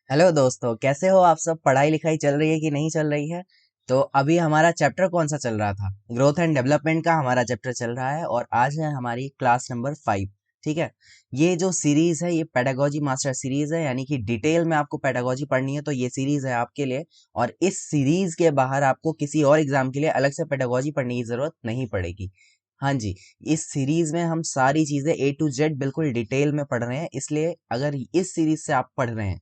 Hello दोस्तों, कैसे हो आप सब? पढ़ाई लिखाई चल रही है कि नहीं चल रही है? तो अभी हमारा चैप्टर कौन सा चल रहा था? ग्रोथ एंड डेवलपमेंट का हमारा चैप्टर चल रहा है और आज है हमारी क्लास नंबर 5। ठीक है। ये जो सीरीज है ये पेडागोजी मास्टर सीरीज है, यानी कि डिटेल में आपको पेडागोजी पढ़नी है तो ये सीरीज है आपके लिए। और इस सीरीज के बाहर आपको किसी और एग्जाम के लिए अलग से पेडागोजी पढ़ने की जरूरत नहीं पड़ेगी। हाँ जी। इस सीरीज में हम सारी चीजें ए टू जेड बिल्कुल डिटेल में पढ़ रहे हैं, इसलिए अगर इस सीरीज से आप पढ़ रहे हैं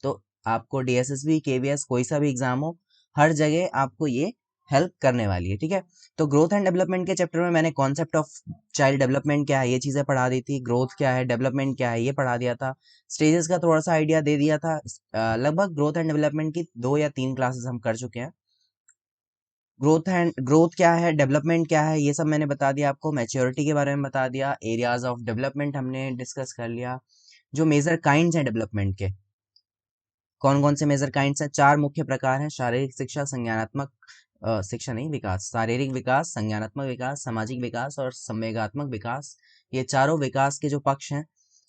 तो आपको डीएसएसबी केवीएस कोई सा भी एग्जाम हो, हर जगह आपको ये हेल्प करने वाली है। ठीक है। तो ग्रोथ एंड डेवलपमेंट के चैप्टर में मैंने कॉन्सेप्ट ऑफ चाइल्ड डेवलपमेंट क्या है ये चीजें पढ़ा दी थी, ग्रोथ क्या है, डेवलपमेंट क्या है ये पढ़ा दिया था, स्टेजेस का थोड़ा सा आइडिया दे दिया था। लगभग ग्रोथ एंड डेवलपमेंट की 2 या 3 क्लासेस हम कर चुके हैं। ग्रोथ क्या है, डेवलपमेंट क्या है, ये सब मैंने बता दिया आपको। मैच्योरिटी के बारे में बता दिया। एरियाज ऑफ डेवलपमेंट हमने डिस्कस कर लिया। जो मेजर काइंड्स हैं डेवलपमेंट के, कौन कौन से मेजर काइंड्स हैं? 4 मुख्य प्रकार हैं: शारीरिक शिक्षा, संज्ञानात्मक शिक्षा नहीं, विकास, शारीरिक विकास, संज्ञानात्मक विकास, सामाजिक विकास और संवेगात्मक विकास। ये चारों विकास के जो पक्ष हैं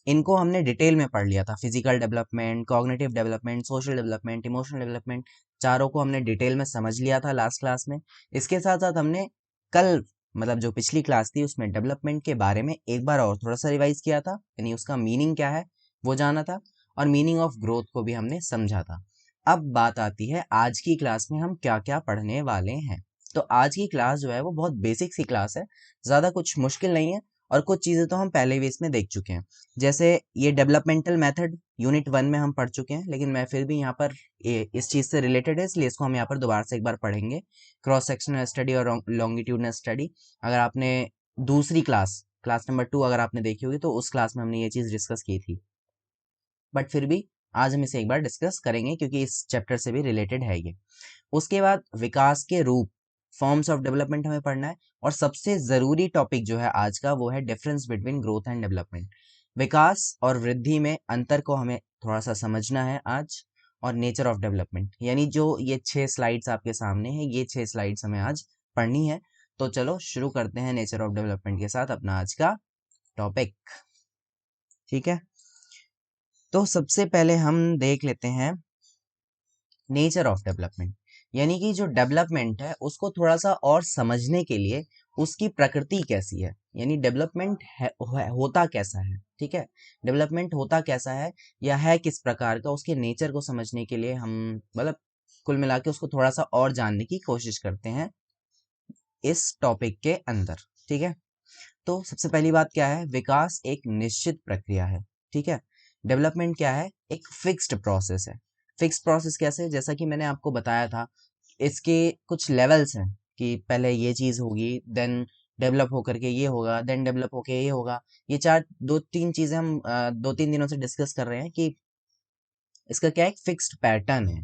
इनको हमने डिटेल में पढ़ लिया था। Physical development, cognitive development, social development, emotional development, चारों को हमने डिटेल में समझ लिया था लास्ट क्लास में। इसके साथ साथ हमने कल, मतलब जो पिछली क्लास थी, उसमें डेवलपमेंट के बारे में एक बार और थोड़ा सा रिवाइज किया था, यानी उसका मीनिंग क्या है वो जाना था, और मीनिंग ऑफ ग्रोथ को भी हमने समझा था। अब बात आती है आज की क्लास में हम क्या क्या पढ़ने वाले हैं। तो आज की क्लास जो है वो बहुत बेसिक सी क्लास है, ज़्यादा कुछ मुश्किल नहीं है। और कुछ चीज़ें तो हम पहले भी इसमें देख चुके हैं, जैसे ये डेवलपमेंटल मेथड यूनिट 1 में हम पढ़ चुके हैं, लेकिन मैं फिर भी यहाँ पर इस चीज़ से रिलेटेड है इसलिए इसको हम यहाँ पर दोबारा से एक बार पढ़ेंगे। क्रॉस सेक्शनल स्टडी और लॉन्गिट्यूडनल स्टडी, अगर आपने दूसरी क्लास, क्लास नंबर 2 अगर आपने देखी होगी तो उस क्लास में हमने ये चीज़ डिस्कस की थी। बट फिर भी आज हम इसे एक बार डिस्कस करेंगे क्योंकि इस चैप्टर से भी रिलेटेड है ये। उसके बाद विकास के रूप, फॉर्म्स ऑफ डेवलपमेंट हमें पढ़ना है। और सबसे जरूरी टॉपिक जो है आज का वो है difference between growth and development. विकास और वृद्धि में अंतर को हमें थोड़ा सा समझना है आज। और नेचर ऑफ डेवलपमेंट, यानी जो ये 6 स्लाइड्स आपके सामने हैं, ये 6 स्लाइड्स हमें आज पढ़नी है। तो चलो शुरू करते हैं नेचर ऑफ डेवलपमेंट के साथ अपना आज का टॉपिक। ठीक है। तो सबसे पहले हम देख लेते हैं नेचर ऑफ डेवलपमेंट, यानी कि जो डेवलपमेंट है उसको थोड़ा सा और समझने के लिए उसकी प्रकृति कैसी है, यानी डेवलपमेंट होता कैसा है। ठीक है। डेवलपमेंट होता कैसा है या है किस प्रकार का, उसके नेचर को समझने के लिए हम, मतलब कुल मिला के उसको थोड़ा सा और जानने की कोशिश करते हैं इस टॉपिक के अंदर। ठीक है। तो सबसे पहली बात क्या है, विकास एक निश्चित प्रक्रिया है। ठीक है। डेवलपमेंट क्या है, एक फिक्स्ड प्रोसेस है। फिक्स प्रोसेस कैसे? जैसा कि मैंने आपको बताया था, इसके कुछ लेवल्स हैं कि पहले ये चीज होगी, देन डेवलप होकर के ये होगा, देन डेवलप होके ये होगा। ये चार, 2-3 चीजें हम 2-3 दिनों से डिस्कस कर रहे हैं कि इसका क्या एक फिक्स्ड पैटर्न है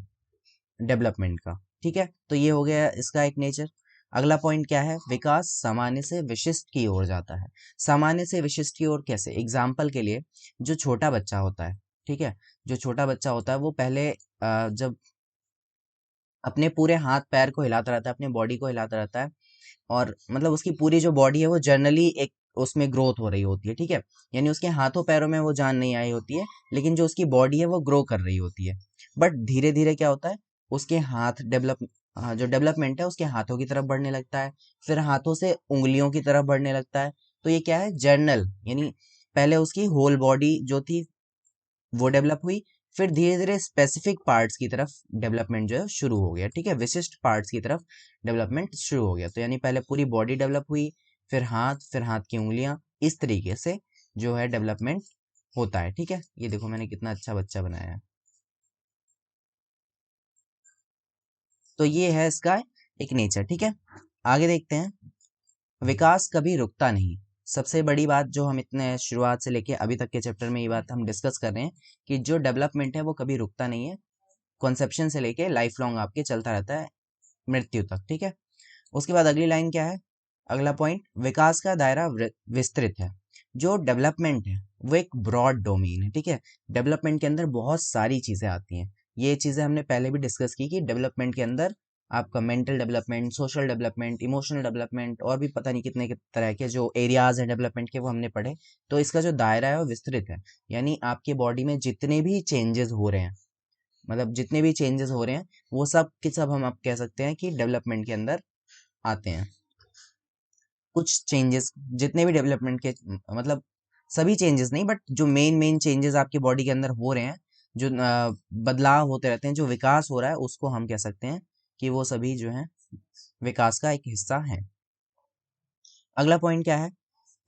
डेवलपमेंट का। ठीक है। तो ये हो गया इसका एक नेचर। अगला पॉइंट क्या है, विकास सामान्य से विशिष्ट की ओर जाता है। सामान्य से विशिष्ट की ओर कैसे? एग्जाम्पल के लिए, जो छोटा बच्चा होता है, ठीक है, जो छोटा बच्चा होता है वो पहले जब अपने पूरे हाथ पैर को हिलाता रहता है, अपने बॉडी को हिलाता रहता है, और मतलब उसकी पूरी जो बॉडी है वो जनरली एक उसमें ग्रोथ हो रही होती है। ठीक है। यानी उसके हाथों पैरों में वो जान नहीं आई होती है, लेकिन जो उसकी बॉडी है वो ग्रो कर रही होती है। बट धीरे धीरे क्या होता है, उसके हाथ डेवलप, जो डेवलपमेंट है उसके हाथों की तरफ बढ़ने लगता है, फिर हाथों से उंगलियों की तरफ बढ़ने लगता है। तो ये क्या है, जर्नल, यानी पहले उसकी होल बॉडी जो थी वो डेवलप हुई, फिर धीरे धीरे स्पेसिफिक पार्ट्स की तरफ डेवलपमेंट जो है शुरू हो गया। ठीक है। विशिष्ट पार्ट्स की तरफ डेवलपमेंट शुरू हो गया। तो यानी पहले पूरी बॉडी डेवलप हुई, फिर हाथ की उंगलियां, इस तरीके से जो है डेवलपमेंट होता है। ठीक है। ये देखो मैंने कितना अच्छा बच्चा बनाया है। तो ये है इसका एक नेचर। ठीक है। आगे देखते हैं, विकास कभी रुकता नहीं। सबसे बड़ी बात जो हम इतने शुरुआत से लेके अभी तक के चैप्टर में ये बात हम डिस्कस कर रहे हैं कि जो डेवलपमेंट है वो कभी रुकता नहीं है। कॉन्सेप्शन से लेके लाइफ लॉन्ग आपके चलता रहता है, मृत्यु तक। ठीक है। उसके बाद अगली लाइन क्या है, अगला पॉइंट, विकास का दायरा विस्तृत है। जो डेवलपमेंट है वो एक ब्रॉड डोमेन है। ठीक है। डेवलपमेंट के अंदर बहुत सारी चीजें आती हैं। ये चीजें हमने पहले भी डिस्कस की कि डेवलपमेंट के अंदर आपका mental development, social development, emotional development और भी पता नहीं कितने तरह के जो एरियाज हैं डेवलपमेंट के वो हमने पढ़े। तो इसका जो दायरा है वो विस्तृत है, यानी आपकी बॉडी में जितने भी चेंजेस हो रहे हैं मतलब जितने भी चेंजेस हो रहे हैं वो सब के सब हम आप कह सकते हैं कि डेवलपमेंट के अंदर आते हैं। कुछ चेंजेस जितने भी डेवलपमेंट के मतलब सभी चेंजेस नहीं, बट जो मेन मेन चेंजेस आपकी बॉडी के अंदर हो रहे हैं, जो बदलाव होते रहते हैं, जो विकास हो रहा है, उसको हम कह सकते हैं कि वो सभी जो है विकास का एक हिस्सा है। अगला पॉइंट क्या है?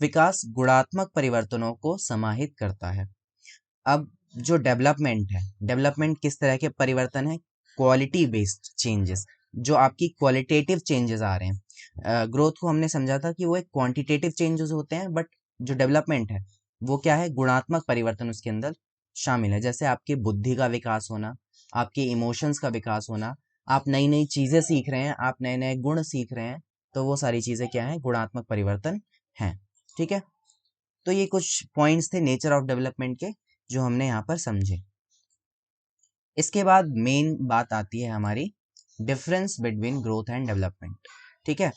विकास गुणात्मक परिवर्तनों को समाहित करता है। अब जो डेवलपमेंट है, डेवलपमेंट किस तरह के परिवर्तन है? क्वालिटी बेस्ड चेंजेस, जो आपकी क्वालिटेटिव चेंजेस आ रहे हैं। ग्रोथ को हमने समझा था कि वो एक क्वांटिटेटिव चेंजेस होते हैं, बट जो डेवलपमेंट है वो क्या है? गुणात्मक परिवर्तन उसके अंदर शामिल है। जैसे आपकी बुद्धि का विकास होना, आपके इमोशंस का विकास होना, आप नई नई चीजें सीख रहे हैं, आप नए नए गुण सीख रहे हैं, तो वो सारी चीजें क्या है? गुणात्मक परिवर्तन हैं। ठीक है, तो ये कुछ पॉइंट्स थे नेचर ऑफ डेवलपमेंट के जो हमने यहाँ पर समझे। इसके बाद मेन बात आती है हमारी difference between growth and development. ठीक है,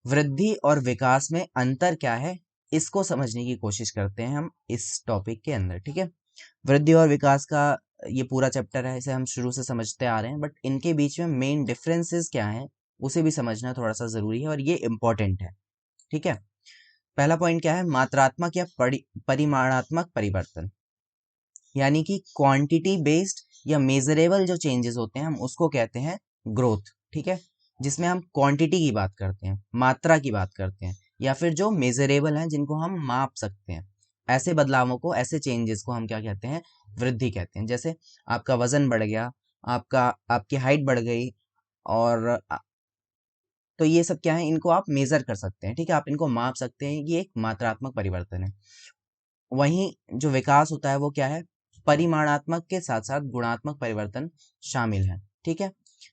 वृद्धि और विकास में अंतर क्या है, इसको समझने की कोशिश करते हैं हम इस टॉपिक के अंदर। ठीक है, वृद्धि और विकास का ये पूरा चैप्टर है, इसे हम शुरू से समझते आ रहे हैं, बट इनके बीच में मेन डिफरेंसेस क्या हैं उसे भी समझना थोड़ा सा जरूरी है और ये इंपॉर्टेंट है। ठीक है, पहला पॉइंट क्या है? मात्रात्मक या परिमाणात्मक परिवर्तन, यानी कि क्वांटिटी बेस्ड या मेजरेबल जो चेंजेस होते हैं हम उसको कहते हैं ग्रोथ। ठीक है, जिसमें हम क्वांटिटी की बात करते हैं, मात्रा की बात करते हैं, या फिर जो मेजरेबल हैं जिनको हम माप सकते हैं, ऐसे बदलावों को, ऐसे चेंजेस को हम क्या कहते हैं? वृद्धि कहते हैं। जैसे आपका वजन बढ़ गया, आपका आपकी हाइट बढ़ गई, और तो ये सब क्या है? इनको आप मेजर कर सकते हैं। ठीक है, आप इनको माप सकते हैं, ये एक मात्रात्मक परिवर्तन है। वहीं जो विकास होता है वो क्या है? परिमाणात्मक के साथ साथ गुणात्मक परिवर्तन शामिल है। ठीक है,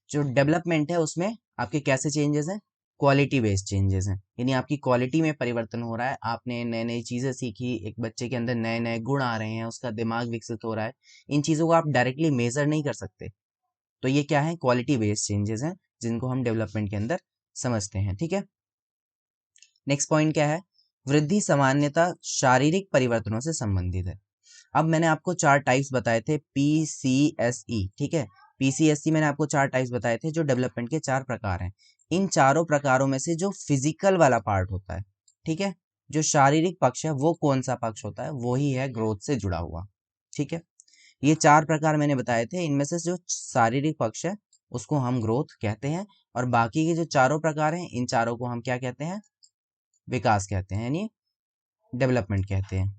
जो डेवलपमेंट है उसमें आपके कैसे चेंजेस हैं? क्वालिटी बेस्ड चेंजेस हैं, यानी आपकी क्वालिटी में परिवर्तन हो रहा है, आपने नई नई चीजें सीखी, एक बच्चे के अंदर नए नए गुण आ रहे हैं, उसका दिमाग विकसित हो रहा है। इन चीजों को आप डायरेक्टली मेजर नहीं कर सकते, तो ये क्या है? क्वालिटी बेस्ड चेंजेस हैं जिनको हम डेवलपमेंट के अंदर समझते हैं। ठीक है, नेक्स्ट पॉइंट क्या है? वृद्धि सामान्यतः शारीरिक परिवर्तनों से संबंधित है। अब मैंने आपको चार टाइप्स बताए थे, PCSE। ठीक है, PCSE मैंने आपको चार टाइप्स बताए थे, जो डेवलपमेंट के चार प्रकार हैं। इन चारों प्रकारों में से जो फिजिकल वाला पार्ट होता है, ठीक है, जो शारीरिक पक्ष है, वो कौन सा पक्ष होता है? वो ही है ग्रोथ से जुड़ा हुआ। ठीक है, ये चार प्रकार मैंने बताए थे, इनमें से जो शारीरिक पक्ष है उसको हम ग्रोथ कहते हैं, और बाकी के जो चारों प्रकार हैं, इन चारों को हम क्या कहते हैं? विकास कहते हैं, यानी डेवलपमेंट कहते हैं।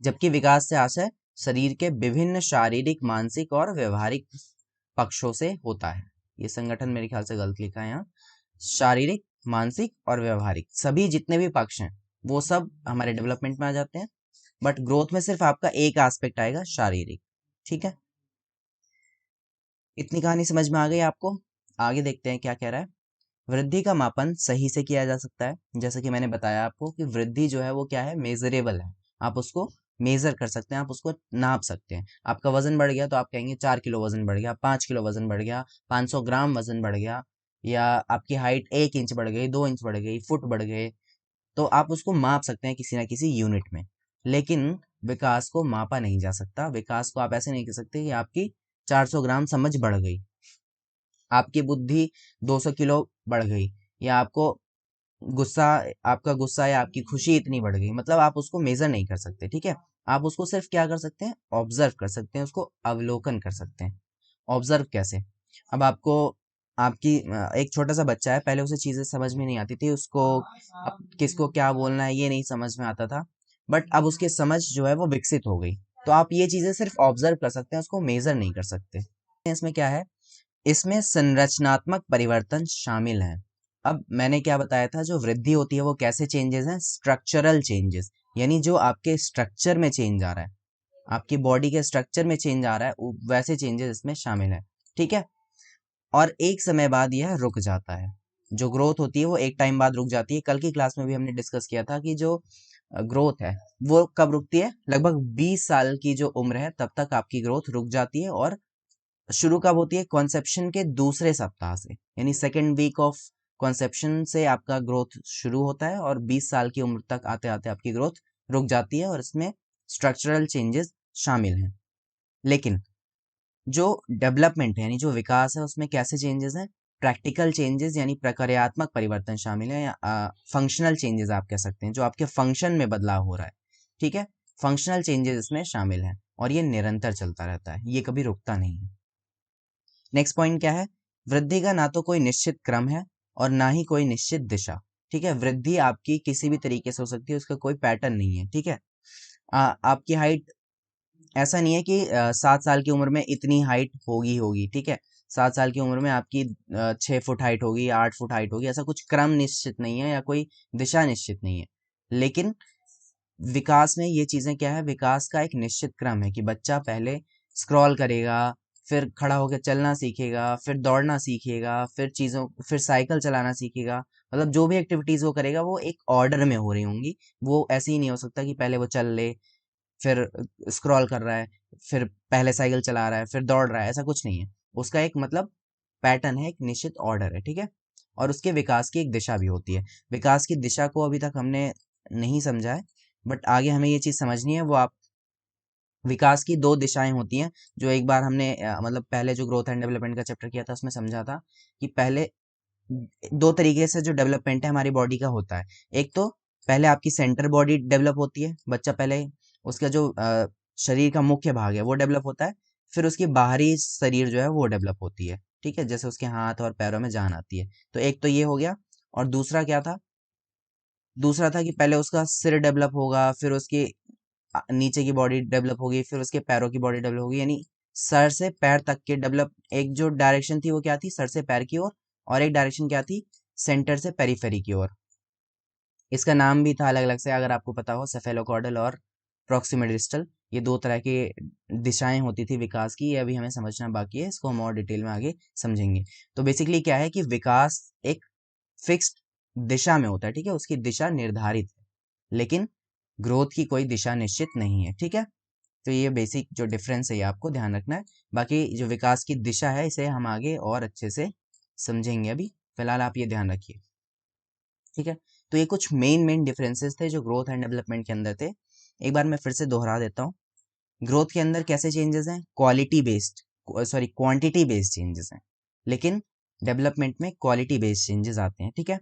जबकि विकास से आशय शरीर के विभिन्न शारीरिक, मानसिक और व्यवहारिक पक्षों से होता है। ये संगठन मेरे ख्याल से गलत लिखा है यहाँ। शारीरिक, मानसिक और व्यवहारिक, सभी जितने भी पक्ष हैं वो सब हमारे डेवलपमेंट में आ जाते हैं, बट ग्रोथ में सिर्फ आपका एक एस्पेक्ट आएगा, शारीरिक। ठीक है, इतनी कहानी समझ में आ गई आपको? आगे देखते हैं क्या कह रहा है। वृद्धि का मापन सही से किया जा सकता है, जैसे कि मैंने बताया आपको कि वृद्धि जो है वो क्या है? मेजरेबल है, आप उसको मेजर कर सकते हैं, आप उसको नाप सकते हैं। आपका वजन बढ़ गया तो आप कहेंगे 4 किलो वजन बढ़ गया, 5 किलो वजन बढ़ गया, 500 ग्राम वजन बढ़ गया, या आपकी हाइट 1 इंच बढ़ गई, 2 इंच बढ़ गई, फुट बढ़ गए, तो आप उसको माप सकते हैं किसी ना किसी यूनिट में। लेकिन विकास को मापा नहीं जा सकता। विकास को आप ऐसे नहीं कह सकते कि आपकी 400 ग्राम समझ बढ़ गई, आपकी बुद्धि 200 किलो बढ़ गई, या आपको गुस्सा आपका गुस्सा या आपकी खुशी इतनी बढ़ गई, मतलब आप उसको मेजर नहीं कर सकते। ठीक है, आप उसको सिर्फ क्या कर सकते हैं? ऑब्जर्व कर सकते हैं, उसको अवलोकन कर सकते हैं। ऑब्जर्व कैसे? अब आपको आपकी एक छोटा सा बच्चा है, पहले उसे चीजें समझ में नहीं आती थी, उसको अब किसको क्या बोलना है ये नहीं समझ में आता था, बट अब उसकी समझ जो है वो विकसित हो गई। तो आप ये चीजें सिर्फ ऑब्जर्व कर सकते हैं, उसको मेजर नहीं कर सकते। इसमें क्या है? इसमें संरचनात्मक परिवर्तन शामिल हैं। अब मैंने क्या बताया था, जो वृद्धि होती है वो कैसे चेंजेस हैं? स्ट्रक्चरल चेंजेस, यानी जो आपके स्ट्रक्चर में चेंज आ रहा है, आपकी बॉडी के स्ट्रक्चर में चेंज आ रहा है, वैसे चेंजेस इसमें शामिल है। ठीक है, और एक समय बाद यह रुक जाता है। जो ग्रोथ होती है वो एक टाइम बाद रुक जाती है। कल की क्लास में भी हमने डिस्कस किया था कि जो ग्रोथ है वो कब रुकती है? लगभग 20 साल की जो उम्र है तब तक आपकी ग्रोथ रुक जाती है, और शुरू कब होती है? कॉन्सेप्शन के दूसरे सप्ताह से, यानी सेकेंड वीक ऑफ कॉन्सेप्शन से आपका ग्रोथ शुरू होता है, और 20 साल की उम्र तक आते आते आपकी ग्रोथ रुक जाती है, और इसमें स्ट्रक्चरल चेंजेस शामिल हैं। लेकिन जो डेवलपमेंट है यानी जो विकास है उसमें कैसे चेंजेस हैं, प्रैक्टिकल चेंजेस यानी प्रक्रियात्मक परिवर्तन शामिल है, या फंक्शनल चेंजेस आप कह सकते हैं, जो आपके फंक्शन में बदलाव हो रहा है, ठीक है, फंक्शनल चेंजेस इसमें शामिल हैं और ये निरंतर चलता रहता है, ये कभी रुकता नहीं है। नेक्स्ट पॉइंट क्या है, वृद्धि का ना तो कोई निश्चित क्रम है और ना ही कोई निश्चित दिशा, ठीक है, वृद्धि आपकी किसी भी तरीके से हो सकती है, उसका कोई पैटर्न नहीं है, ठीक है। आपकी हाइट ऐसा नहीं है कि 7 साल की उम्र में इतनी हाइट होगी होगी, ठीक है, 7 साल की उम्र में आपकी 6 फुट हाइट होगी, 8 फुट हाइट होगी, ऐसा कुछ क्रम निश्चित नहीं है या कोई दिशा निश्चित नहीं है। लेकिन विकास में ये चीजें क्या है, विकास का एक निश्चित क्रम है कि बच्चा पहले स्क्रॉल करेगा, फिर खड़ा होकर चलना सीखेगा, फिर दौड़ना सीखेगा, फिर साइकिल चलाना सीखेगा, मतलब जो भी एक्टिविटीज वो करेगा वो एक ऑर्डर में हो रही होंगी। वो ऐसे ही नहीं हो सकता कि पहले वो चल ले, फिर स्क्रॉल कर रहा है, फिर पहले साइकिल चला रहा है, फिर दौड़ रहा है, ऐसा कुछ नहीं है। उसका एक मतलब पैटर्न है, एक निश्चित ऑर्डर है, ठीक है। और उसके विकास की एक दिशा भी होती है। विकास की दिशा को अभी तक हमने नहीं समझा है, बट आगे हमें ये चीज समझनी है। वो आप विकास की दो दिशाएं होती हैं, जो एक बार हमने मतलब पहले जो ग्रोथ एंड डेवलपमेंट का चैप्टर किया था उसमें समझा था कि पहले दो तरीके से जो डेवलपमेंट है हमारी बॉडी का होता है। एक तो पहले आपकी सेंटर बॉडी डेवलप होती है, बच्चा पहले उसका जो शरीर का मुख्य भाग है वो डेवलप होता है, फिर उसकी बाहरी शरीर जो है वो डेवलप होती है, ठीक है, जैसे उसके हाथ और पैरों में जान आती है। तो एक तो ये हो गया, और दूसरा क्या था, दूसरा था कि पहले उसका सिर डेवलप होगा, फिर उसकी नीचे की बॉडी डेवलप होगी, फिर उसके पैरों की बॉडी डेवलप होगी, यानी सर से पैर तक के डेवलप। एक जो डायरेक्शन थी वो क्या थी, सर से पैर की ओर, और एक डायरेक्शन क्या थी, सेंटर से पेरिफेरी की ओर। इसका नाम भी था अलग अलग से, अगर आपको पता हो, सेफेलोकॉर्डल और प्रॉक्सिमल डिस्टल, ये दो तरह की दिशाएं होती थी विकास की। ये अभी हमें समझना बाकी है, इसको हम और डिटेल में आगे समझेंगे। तो बेसिकली क्या है कि विकास एक फिक्स्ड दिशा में होता है, ठीक है, उसकी दिशा निर्धारित है, लेकिन ग्रोथ की कोई दिशा निश्चित नहीं है, ठीक है। तो ये बेसिक जो डिफरेंस है ये आपको ध्यान रखना है। बाकी जो विकास की दिशा है इसे हम आगे और अच्छे से समझेंगे, अभी फिलहाल आप ये ध्यान रखिए, ठीक है। तो ये कुछ मेन डिफरेंसेस थे जो ग्रोथ एंड डेवलपमेंट के अंदर थे। एक बार मैं फिर से दोहरा देता हूँ। ग्रोथ के अंदर कैसे चेंजेस हैं, quality based, sorry quantity based changes हैं, लेकिन डेवलपमेंट में क्वालिटी बेस्ड चेंजेस आते हैं, ठीक है।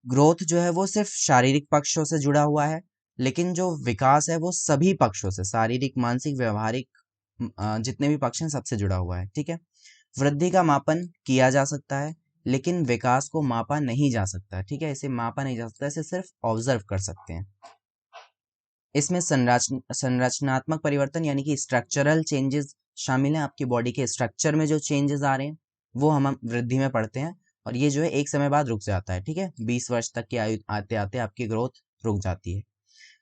ग्रोथ जो है वो सिर्फ शारीरिक पक्षों से जुड़ा हुआ है, लेकिन जो विकास है वो सभी पक्षों से, शारीरिक, मानसिक, व्यवहारिक, जितने भी पक्ष हैं सबसे जुड़ा हुआ है, ठीक है। वृद्धि का मापन किया जा सकता है, लेकिन विकास को मापा नहीं जा सकता, ठीक है, इसे मापा नहीं जा सकता, इसे सिर्फ ऑब्जर्व कर सकते हैं। इसमें संरचनात्मक परिवर्तन यानी कि स्ट्रक्चरल चेंजेस शामिल हैं। आपकी बॉडी के स्ट्रक्चर में जो चेंजेस आ रहे हैं वो हम वृद्धि में पढ़ते हैं, और ये जो है एक समय बाद रुक जाता है, ठीक है, 20 वर्ष तक की आयु आते आते आपकी ग्रोथ रुक जाती है।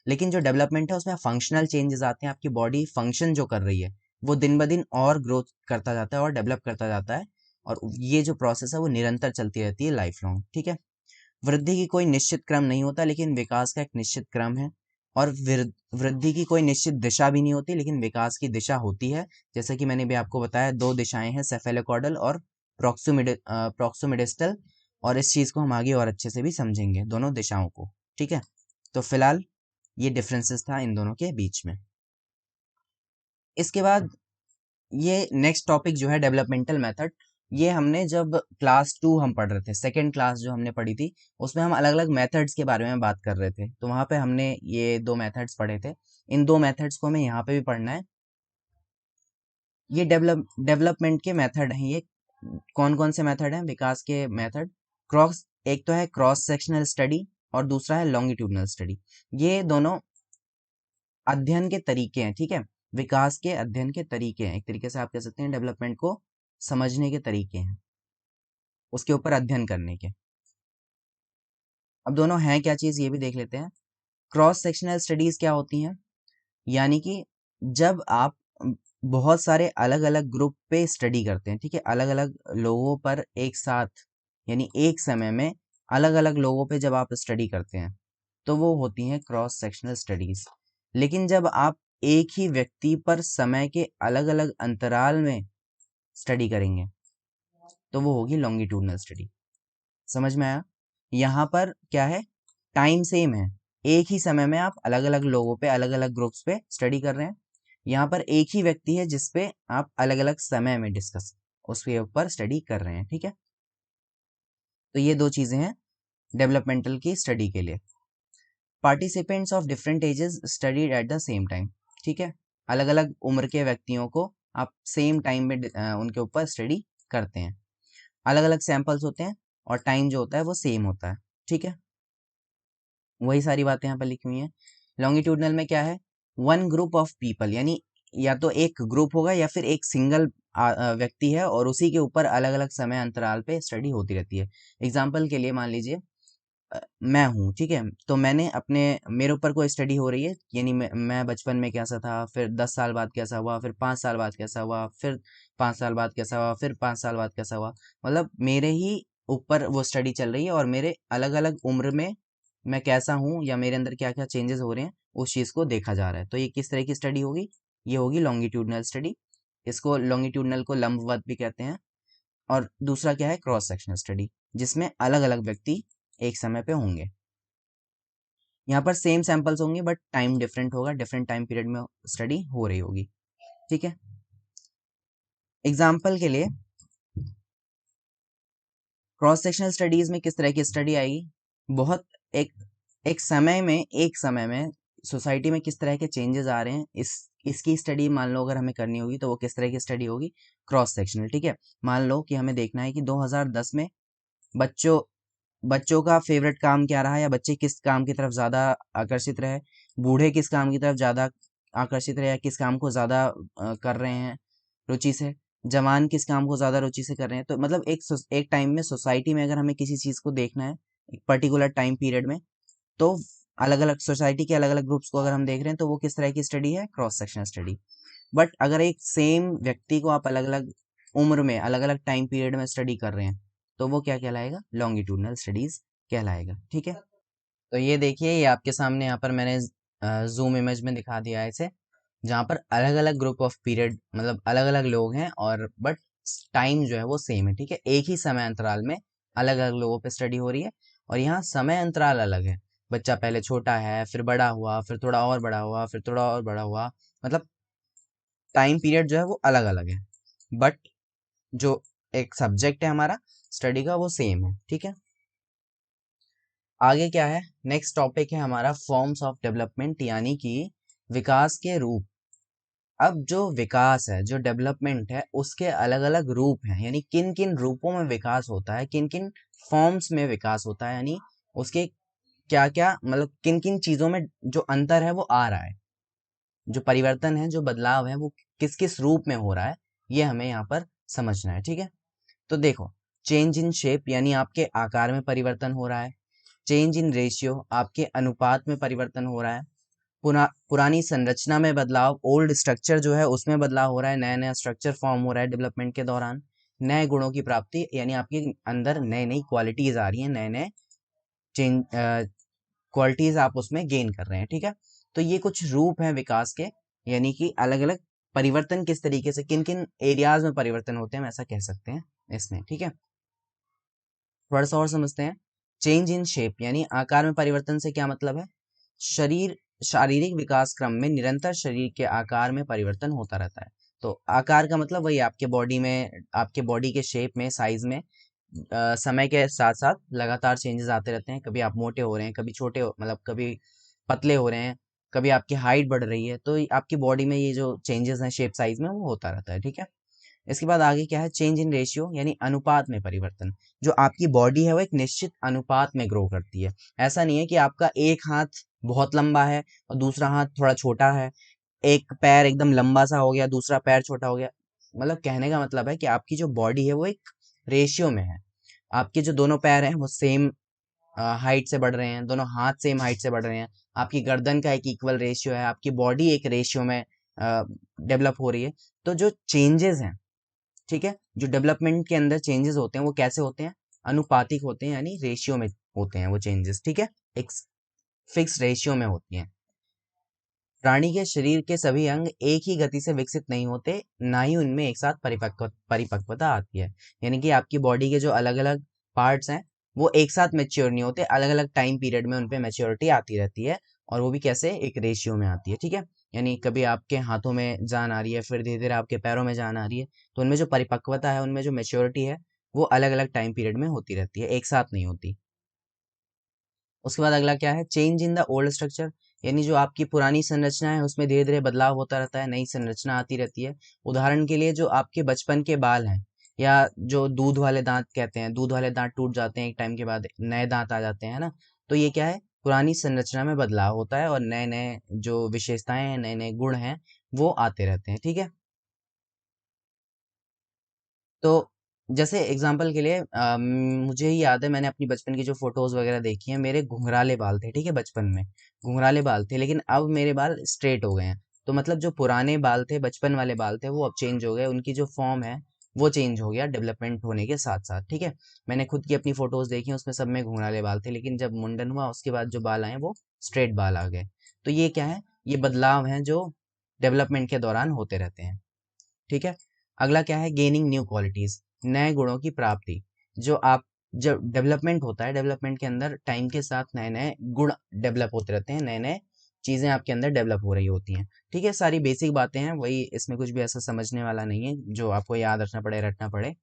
लेकिन जो डेवलपमेंट है उसमें फंक्शनल चेंजेस आते हैं, आपकी बॉडी फंक्शन जो कर रही है वो दिन ब दिन और ग्रोथ करता जाता है और डेवलप करता जाता है, और ये जो प्रोसेस है वो निरंतर चलती रहती है, लाइफ लॉन्ग, ठीक है। वृद्धि की कोई निश्चित क्रम नहीं होता, लेकिन विकास का एक निश्चित क्रम है। और वृद्धि की कोई निश्चित दिशा भी नहीं होती, लेकिन विकास की दिशा होती है। जैसे कि मैंने भी आपको बताया, दो दिशाएं हैं, सेफेलोकॉर्डल और प्रॉक्सोमिडिस्टल, और इस चीज को हम आगे और अच्छे से भी समझेंगे, दोनों दिशाओं को, ठीक है। तो फिलहाल ये डिफरेंसेस था इन दोनों के बीच में। इसके बाद ये नेक्स्ट टॉपिक जो है डेवलपमेंटल मेथड, ये हमने जब क्लास 2 हम पढ़ रहे थे, सेकेंड क्लास जो हमने पढ़ी थी, उसमें हम अलग अलग मेथड्स के बारे में बात कर रहे थे, तो वहां पे हमने ये दो मेथड्स पढ़े थे। इन दो मेथड्स को हमें यहाँ पे भी पढ़ना है। ये डेवलपमेंट के मेथड हैं, ये कौन कौन से मेथड हैं विकास के मेथड, क्रॉस एक तो है क्रॉस सेक्शनल स्टडी और दूसरा है लॉन्गिट्यूडनल स्टडी। ये दोनों अध्ययन के तरीके हैं, ठीक है, विकास के अध्ययन के तरीके हैं, एक तरीके से आप कह सकते हैं डेवलपमेंट को समझने के तरीके हैं, उसके ऊपर अध्ययन करने के। अब दोनों हैं क्या चीज ये भी देख लेते हैं। क्रॉस सेक्शनल स्टडीज क्या होती हैं, यानी कि जब आप बहुत सारे अलग अलग ग्रुप पे स्टडी करते हैं, ठीक है, अलग अलग लोगों पर एक साथ, यानी एक समय में अलग अलग लोगों पे जब आप स्टडी करते हैं तो वो होती हैं क्रॉस सेक्शनल स्टडीज। लेकिन जब आप एक ही व्यक्ति पर समय के अलग अलग अंतराल में स्टडी करेंगे तो वो होगी लॉन्गिट्यूडनल स्टडी। समझ में आया? यहाँ पर क्या है, टाइम सेम है, एक ही समय में आप अलग अलग लोगों पे, अलग अलग ग्रुप्स पे स्टडी कर रहे हैं, यहाँ पर एक ही व्यक्ति है जिसपे आप अलग अलग समय में डिस्कस उसके ऊपर स्टडी कर रहे हैं, ठीक है। तो ये दो चीजें हैं डेवलपमेंटल की स्टडी के लिए। Participants of different ages studied at the same time, ठीक है। अलग अलग उम्र के व्यक्तियों को आप सेम टाइम में उनके ऊपर स्टडी करते हैं। अलग अलग सैंपल्स होते हैं और टाइम जो होता है वो सेम होता है, ठीक है। वही सारी बातें यहाँ पर लिखी हुई हैं। लॉन्गिट्यूडनल में क्या है, वन ग्रुप ऑफ पीपल, यानी या तो एक ग्रुप होगा या फिर एक सिंगल व्यक्ति है और उसी के ऊपर अलग अलग समय अंतराल पे स्टडी होती रहती है। एग्जाम्पल के लिए मान लीजिए मैं हूँ, ठीक है। तो मैंने अपने मेरे ऊपर कोई स्टडी हो रही है, यानी मैं बचपन में कैसा था, फिर 10 साल बाद कैसा हुआ, फिर 5 साल बाद कैसा हुआ, फिर 5 साल बाद कैसा हुआ, फिर 5 साल बाद कैसा हुआ। मतलब मेरे ही ऊपर वो स्टडी चल रही है और मेरे अलग अलग उम्र में मैं कैसा हूँ या मेरे अंदर क्या क्या चेंजेस हो रहे हैं उस चीज़ को देखा जा रहा है। तो ये किस तरह की स्टडी होगी, ये होगी लॉन्गिट्यूडनल स्टडी। इसको लॉन्गिट्यूडनल को लंबवत भी कहते हैं। और दूसरा क्या है, क्रॉस सेक्शनल स्टडी, जिसमें अलग अलग व्यक्ति एक समय पे होंगे। यहाँ पर सेम सैंपल्स होंगे बट टाइम डिफरेंट होगा, डिफरेंट टाइम पीरियड में स्टडी हो रही होगी, ठीक है। एग्जाम्पल के लिए क्रॉस सेक्शनल स्टडीज में किस तरह की स्टडी आएगी, बहुत एक एक समय में सोसाइटी में किस तरह के चेंजेस आ रहे हैं, इसकी स्टडी मान लो अगर हमें करनी होगी तो वो किस तरह की स्टडी होगी, क्रॉस सेक्शनल, ठीक है। मान लो कि हमें देखना है कि 2010 में बच्चों बच्चों का फेवरेट काम क्या रहा, या बच्चे किस काम की तरफ ज्यादा आकर्षित रहे, बूढ़े किस काम की तरफ ज्यादा आकर्षित रहे, या किस काम को ज्यादा कर रहे हैं रुचि से, जवान किस काम को ज्यादा रुचि से कर रहे हैं। तो मतलब एक टाइम में सोसाइटी में अगर हमें किसी चीज को देखना है एक पर्टिकुलर टाइम पीरियड में, तो अलग अलग सोसाइटी के अलग अलग ग्रुप्स को अगर हम देख रहे हैं तो वो किस तरह की स्टडी है, क्रॉस सेक्शनल स्टडी। बट अगर एक सेम व्यक्ति को आप अलग अलग उम्र में अलग अलग टाइम पीरियड में स्टडी कर रहे हैं तो वो क्या कहलाएगा, लॉन्गिट्यूडनल स्टडीज कहलाएगा, ठीक है। तो ये देखिए, ये आपके सामने यहाँ पर मैंने जूम इमेज में दिखा दिया है इसे, जहाँ पर अलग अलग ग्रुप ऑफ पीरियड मतलब अलग अलग लोग हैं और बट टाइम जो है वो सेम है, ठीक है। एक ही समय अंतराल में अलग अलग लोगों पे स्टडी हो रही है और यहाँ समय अंतराल अलग है। बच्चा पहले छोटा है, फिर बड़ा हुआ, फिर थोड़ा और बड़ा हुआ, फिर थोड़ा और बड़ा हुआ, मतलब टाइम पीरियड जो है वो अलग अलग है, बट जो एक सब्जेक्ट है हमारा स्टडी का वो सेम है, ठीक है। आगे क्या है, नेक्स्ट टॉपिक है हमारा फॉर्म्स ऑफ डेवलपमेंट, यानी कि विकास के रूप। अब जो विकास है, जो डेवलपमेंट है, उसके अलग अलग रूप हैं, यानी किन किन रूपों में विकास होता है, किन किन फॉर्म्स में विकास होता है, यानी उसके क्या क्या मतलब किन किन चीजों में जो अंतर है वो आ रहा है, जो परिवर्तन है, जो बदलाव है, वो किस किस रूप में हो रहा है, ये हमें यहाँ पर समझना है, ठीक है। तो देखो, चेंज इन शेप यानी आपके आकार में परिवर्तन हो रहा है, चेंज इन रेशियो आपके अनुपात में परिवर्तन हो रहा है, पुरानी संरचना में बदलाव, ओल्ड स्ट्रक्चर जो है उसमें बदलाव हो रहा है, नया नया स्ट्रक्चर फॉर्म हो रहा है डेवलपमेंट के दौरान, नए गुणों की प्राप्ति यानी आपके अंदर नई नई क्वालिटीज आ रही हैं, नए नए चेंज क्वालिटीज आप उसमें गेन कर रहे हैं, ठीक है। तो ये कुछ रूप हैं विकास के, यानी कि अलग अलग परिवर्तन किस तरीके से किन किन एरियाज में परिवर्तन होते हैं, हम ऐसा कह सकते हैं इसमें, ठीक है। थोड़ा सा और समझते हैं। चेंज इन शेप यानी आकार में परिवर्तन से क्या मतलब है, शरीर शारीरिक विकास क्रम में निरंतर शरीर के आकार में परिवर्तन होता रहता है। तो आकार का मतलब वही आपके बॉडी में, आपके बॉडी के शेप में, साइज में समय के साथ साथ लगातार चेंजेस आते रहते हैं। कभी आप मोटे हो रहे हैं, कभी छोटे मतलब कभी पतले हो रहे हैं, कभी आपकी हाइट बढ़ रही है, तो आपकी बॉडी में ये जो चेंजेस हैं शेप साइज में वो होता रहता है, ठीक है। इसके बाद आगे क्या है, चेंज इन रेशियो यानी अनुपात में परिवर्तन। जो आपकी बॉडी है वो एक निश्चित अनुपात में ग्रो करती है। ऐसा नहीं है कि आपका एक हाथ बहुत लंबा है और दूसरा हाथ थोड़ा छोटा है, एक पैर एकदम लंबा सा हो गया, दूसरा पैर छोटा हो गया। मतलब कहने का मतलब है कि आपकी जो बॉडी है वो एक रेशियो में है। आपके जो दोनों पैर हैं वो सेम हाइट से बढ़ रहे हैं, दोनों हाथ सेम हाइट से बढ़ रहे हैं, आपकी गर्दन का एक इक्वल रेशियो है, आपकी बॉडी एक रेशियो में डेवलप हो रही है। तो जो चेंजेस हैं, ठीक है, जो डेवलपमेंट के अंदर चेंजेस होते हैं वो कैसे होते हैं, अनुपातिक होते हैं, यानी रेशियो में होते हैं वो चेंजेस, ठीक है, एक फिक्स रेशियो में होती हैं। प्राणी के शरीर के सभी अंग एक ही गति से विकसित नहीं होते, ना ही उनमें एक साथ परिपक्वता आती है। यानी कि आपकी बॉडी के जो अलग अलग पार्ट्स हैं वो एक साथ मेच्योर नहीं होते, अलग अलग टाइम पीरियड में उनपे मेच्योरिटी आती रहती है, और वो भी कैसे, एक रेशियो में आती है, ठीक है। यानी कभी आपके हाथों में जान आ रही है, फिर धीरे धीरे आपके पैरों में जान आ रही है, तो उनमें जो परिपक्वता है, उनमें जो मेच्योरिटी है, वो अलग अलग टाइम पीरियड में होती रहती है, एक साथ नहीं होती। उसके बाद अगला क्या है, change in the old structure, यानी जो आपकी पुरानी संरचना है उसमें धीरे धीरे बदलाव होता रहता है, नई संरचना आती रहती है। उदाहरण के लिए जो आपके बचपन के बाल हैं, या जो दूध वाले दांत कहते हैं, दूध वाले दांत टूट जाते हैं एक टाइम के बाद, नए दांत आ जाते हैं ना, तो ये क्या है, पुरानी संरचना में बदलाव होता है और नए नए जो विशेषताएं हैं, नए नए गुण हैं, वो आते रहते हैं। ठीक है, तो जैसे एग्जाम्पल के लिए मुझे ही याद है, मैंने अपनी बचपन की जो फोटोज वगैरह देखी हैं, मेरे घुंघराले बाल थे, ठीक है, बचपन में घुंघराले बाल थे, लेकिन अब मेरे बाल स्ट्रेट हो गए हैं। तो मतलब जो पुराने बाल थे, बचपन वाले बाल थे, वो अब चेंज हो गए, उनकी जो फॉर्म है वो चेंज हो गया डेवलपमेंट होने के साथ साथ। ठीक है, मैंने खुद की अपनी फोटोज देखी, उसमें सब में घुंघराले बाल थे, लेकिन जब मुंडन हुआ उसके बाद जो बाल आए वो स्ट्रेट बाल आ गए। तो ये क्या है, ये बदलाव हैं जो डेवलपमेंट के दौरान होते रहते हैं। ठीक है, अगला क्या है, गेनिंग न्यू क्वालिटीज, नए गुणों की प्राप्ति। जो आप, जब डेवलपमेंट होता है, डेवलपमेंट के अंदर टाइम के साथ नए नए गुण डेवलप होते रहते हैं, नए नए चीजें आपके अंदर डेवलप हो रही होती हैं। ठीक है, सारी बेसिक बातें हैं, वही, इसमें कुछ भी ऐसा समझने वाला नहीं है जो आपको याद रखना पड़े, रटना पड़े।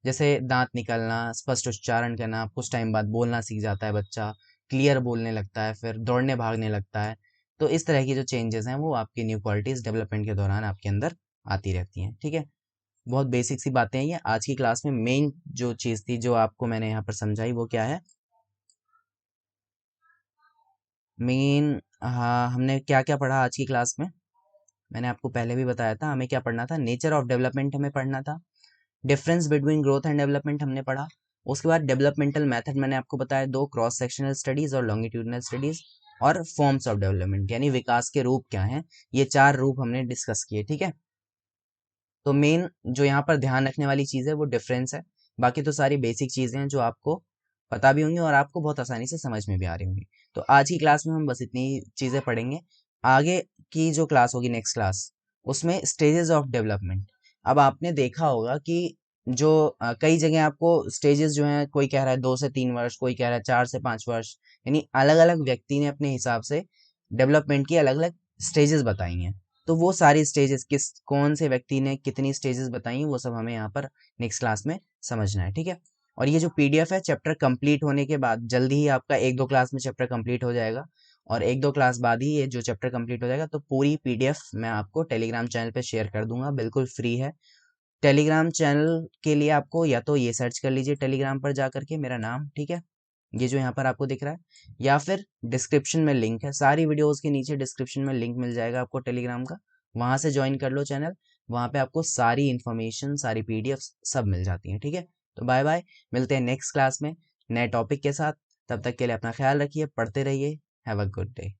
जैसे दांत निकलना, स्पष्ट उच्चारण करना, कुछ टाइम बाद बोलना सीख जाता है बच्चा, क्लियर बोलने लगता है, फिर दौड़ने भागने लगता है। तो इस तरह की जो चेंजेस हैं वो आपकी न्यू क्वालिटीज डेवलपमेंट के दौरान आपके अंदर आती रहती हैं। ठीक है, बहुत बेसिक सी बातें हैं ये। आज की क्लास में मेन जो चीज़ थी जो आपको मैंने यहाँ पर समझाई वो क्या है, मेन, हाँ, हमने क्या क्या पढ़ा आज की क्लास में, मैंने आपको पहले भी बताया था, हमें क्या पढ़ना था, नेचर ऑफ डेवलपमेंट हमें पढ़ना था, difference between growth and development हमने पढ़ा। उसके बाद डेवलपमेंटल मेथड मैंने आपको बताया, दो, क्रॉस सेक्शनल स्टडीज और लॉन्गिट्यूडनल स्टडीज, और फॉर्म्स ऑफ डेवलपमेंट यानी विकास के रूप क्या हैं, ये चार रूप हमने डिस्कस किए। ठीक है, तो मेन जो यहाँ पर ध्यान रखने वाली चीज़ है वो डिफरेंस है, बाकी तो सारी बेसिक चीज़ें हैं जो आपको पता भी होंगी और आपको बहुत आसानी से समझ में भी आ रही होंगी। तो आज की क्लास में हम बस इतनी चीज़ें पढ़ेंगे। आगे की जो क्लास होगी, नेक्स्ट क्लास, उसमें स्टेजेस ऑफ डेवलपमेंट। अब आपने देखा होगा कि जो कई जगह आपको स्टेजेस जो हैं, कोई कह रहा है 2 से 3 वर्ष, कोई कह रहा है 4 से 5 वर्ष, यानी अलग अलग व्यक्ति ने अपने हिसाब से डेवलपमेंट की अलग अलग स्टेजेस बताई हैं। तो वो सारी स्टेजेस, किस कौन से व्यक्ति ने कितनी स्टेजेस बताई, वो सब हमें यहाँ पर नेक्स्ट क्लास में समझना है। ठीक है, और ये जो पीडीएफ है, चैप्टर कंप्लीट होने के बाद जल्दी ही आपका 1-2 क्लास में चैप्टर कंप्लीट हो जाएगा, और 1-2 क्लास बाद ही ये जो चैप्टर कंप्लीट हो जाएगा, तो पूरी पीडीएफ मैं आपको टेलीग्राम चैनल पे शेयर कर दूंगा, बिल्कुल फ्री है। टेलीग्राम चैनल के लिए आपको या तो ये सर्च कर लीजिए टेलीग्राम पर जा करके मेरा नाम, ठीक है, ये जो यहाँ पर आपको दिख रहा है, या फिर डिस्क्रिप्शन में लिंक है, सारी वीडियोस के नीचे डिस्क्रिप्शन में लिंक मिल जाएगा आपको टेलीग्राम का, वहां से ज्वाइन कर लो चैनल। वहां पे आपको सारी इन्फॉर्मेशन, सारी पीडीएफ सब मिल जाती हैं। ठीक है, तो बाय बाय, मिलते हैं नेक्स्ट क्लास में नए टॉपिक के साथ। तब तक के लिए अपना ख्याल रखिए, पढ़ते रहिए। Have a good day.